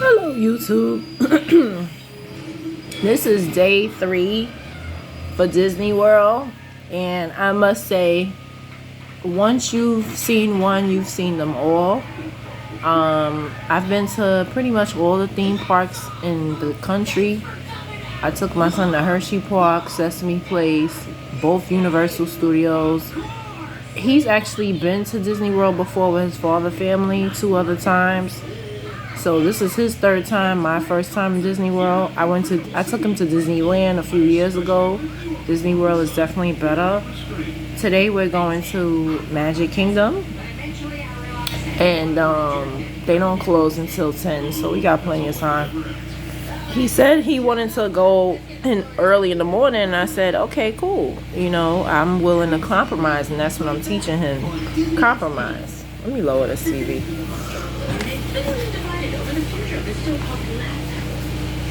Hello, YouTube. This is day 3 for Disney World, and I must say, once you've seen one, you've seen them all. I've been to pretty much all the theme parks in the country. I took my son to Hershey Park, Sesame Place, both Universal Studios. He's actually been to Disney World before with his father family 2 other times. So this is his 3rd time, my first time in Disney World. I took him to Disneyland a few years ago. Disney World is definitely better. Today we're going to Magic Kingdom. And they don't close until 10, so we got plenty of time. He said he wanted to go in early in the morning, and I said, okay, cool. You know, I'm willing to compromise, and that's what I'm teaching him. Compromise. Let me lower this TV.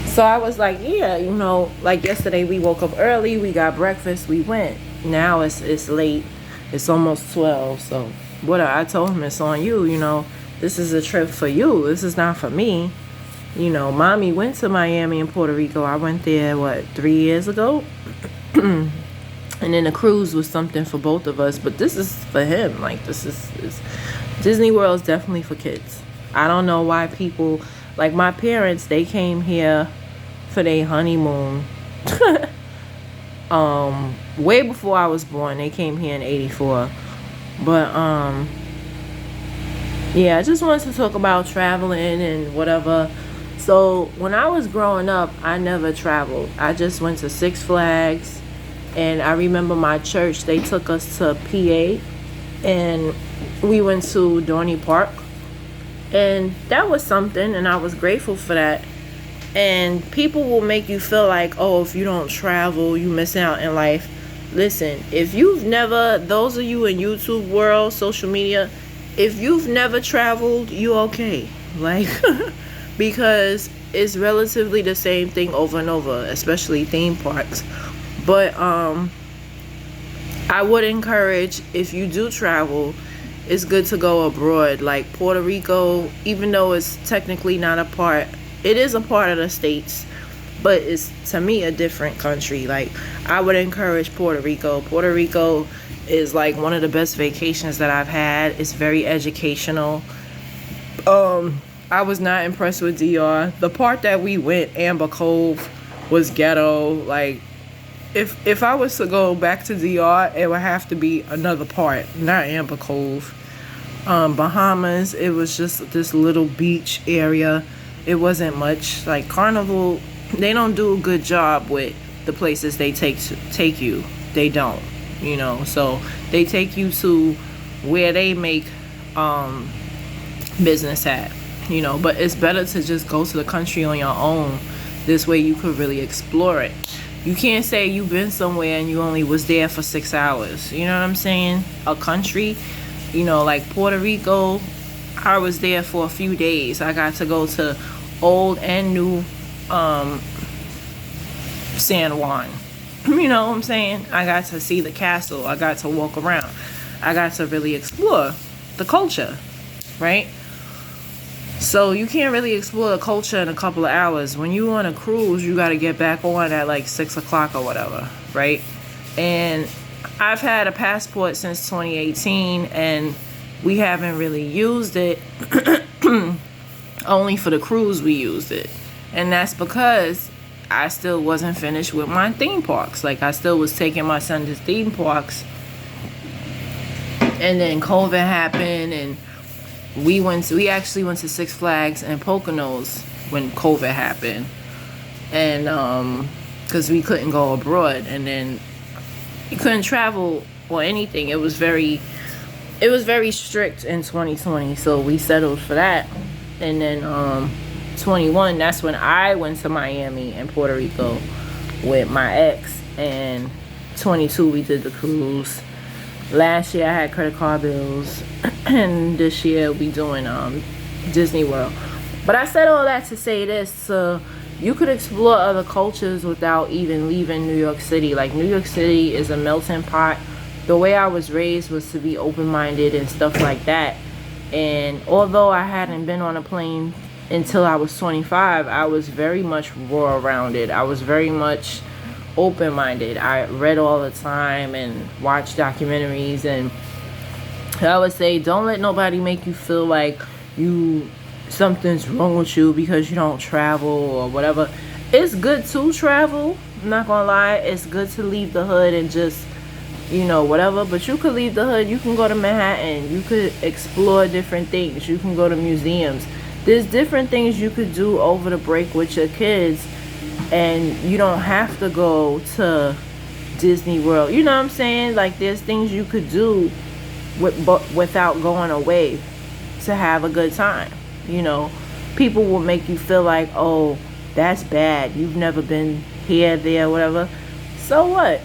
So I was like, yeah, you know, like yesterday we woke up early, we got breakfast, we went. Now it's late. It's almost 12. So what I told him, it's on you, you know. This is a trip for you. This is not for me. You know, mommy went to Miami and Puerto Rico. I went there, 3 years ago? And then the cruise was something for both of us. But this is for him. Like, this is Disney World is definitely for kids. I don't know why people, like my parents, they came here for their honeymoon. Way before I was born. They came here in 84. But, yeah, I just wanted to talk about traveling and whatever. So when I was growing up, I never traveled. I just went to Six Flags. And I remember my church, they took us to PA. And we went to Dorney Park. And that was something, and I was grateful for that. And people will make you feel like, oh, if you don't travel, you miss out in life. Listen, if you've never, those of you in YouTube world, social media, if you've never traveled, you okay. Like, because it's relatively the same thing over and over, especially theme parks. But I would encourage, if you do travel, it's good to go abroad. Like Puerto Rico, even though it's technically not a part, it is a part of the States, but it's, to me, a different country. Like, I would encourage Puerto Rico. Puerto Rico is like one of the best vacations that I've had. It's very educational. I was not impressed with DR. The part that we went, Amber Cove, was ghetto. Like, if I was to go back to DR, it would have to be another part, not Amber Cove. Bahamas, it was just this little beach area. It wasn't much. Like Carnival, they don't do a good job with the places they take you. They don't, you know. So they take you to where they make business at, you know. But it's better to just go to the country on your own. This way you could really explore it. You can't say you've been somewhere and you only was there for 6 hours. You know what I'm saying? A country, you know, like Puerto Rico, I was there for a few days. I got to go to old and new San Juan. You know what I'm saying? I got to see the castle. I got to walk around. I got to really explore the culture, right? So you can't really explore the culture in a couple of hours. When you on a cruise, you got to get back on at like 6 o'clock or whatever, right? And I've had a passport since 2018, and we haven't really used it. Only for the cruise we used it. And that's because I still wasn't finished with my theme parks. Like, I still was taking my son to theme parks. And then COVID happened, and we actually went to Six Flags and Poconos when COVID happened. And because we couldn't go abroad, and then you couldn't travel or anything. It was very strict in 2020, so we settled for that. And then 21, that's when I went to Miami and Puerto Rico with my ex. And 22, we did the cruise. Last year I had credit card bills, and this year we doing Disney World. But I said all that to say this: so you could explore other cultures without even leaving New York City. Like, New York City is a melting pot. The way I was raised was to be open-minded and stuff like that. And although I hadn't been on a plane until I was 25, I was very much well-rounded. I was very much open-minded. I read all the time and watched documentaries, and I would say don't let nobody make you feel like something's wrong with you because you don't travel or whatever. It's good to travel, I'm not gonna lie. It's good to leave the hood and just, whatever. But you could leave the hood, you can go to Manhattan, you could explore different things, you can go to museums. There's different things you could do over the break with your kids, and you don't have to go to Disney World. You know what I'm saying? Like, there's things you could do without going away to have a good time. People will make you feel like, oh, that's bad, you've never been here, there, whatever. So what?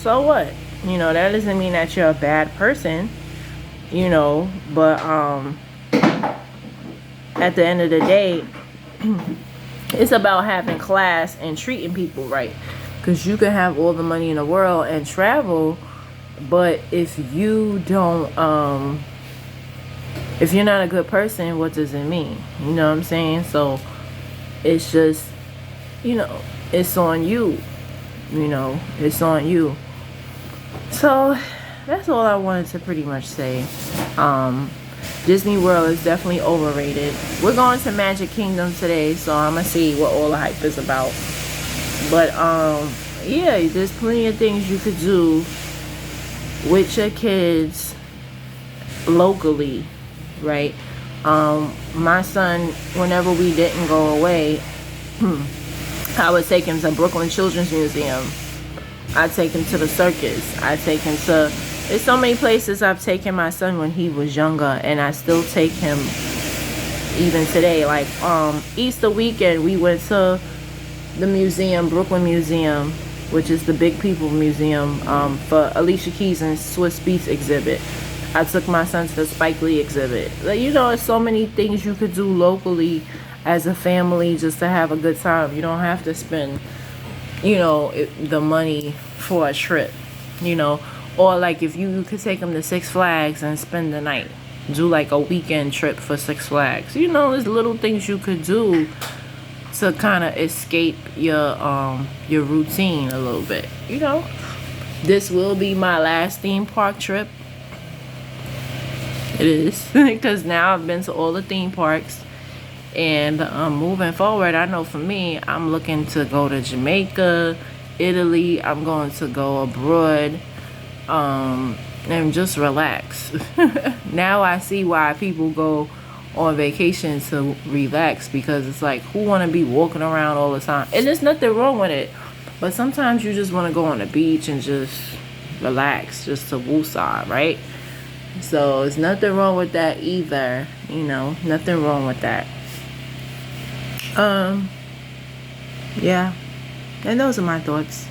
That doesn't mean that you're a bad person, but at the end of the day, it's about having class and treating people right. Because you can have all the money in the world and travel, but if you don't, if you're not a good person, what does it mean? You know what I'm saying? So it's just, it's on you. It's on you. So that's all I wanted to pretty much say. Disney World is definitely overrated. We're going to Magic Kingdom today, so I'm gonna see what all the hype is about. But yeah, there's plenty of things you could do with your kids locally, right? My son, whenever we didn't go away, I would take him to Brooklyn Children's Museum. I'd take him to the circus. I'd take him to... There's so many places I've taken my son when he was younger, and I still take him even today. Like, Easter weekend, we went to the museum, Brooklyn Museum, which is the Big People Museum, for Alicia Keys and Swiss Beats exhibit. I took my son to the Spike Lee exhibit. Like, there's so many things you could do locally as a family just to have a good time. You don't have to spend, the money for a trip, Or like if you could take them to Six Flags and spend the night. Do like a weekend trip for Six Flags. There's little things you could do to kind of escape your routine a little bit. This will be my last theme park trip. It is. Because now I've been to all the theme parks. And moving forward, I know for me, I'm looking to go to Jamaica, Italy. I'm going to go abroad. And just relax. Now I see why people go on vacation to relax, because it's like, who want to be walking around all the time? And there's nothing wrong with it, but sometimes you just want to go on the beach and just relax, just to woosah, right? So there's nothing wrong with that either. Nothing wrong with that. Yeah, and those are my thoughts.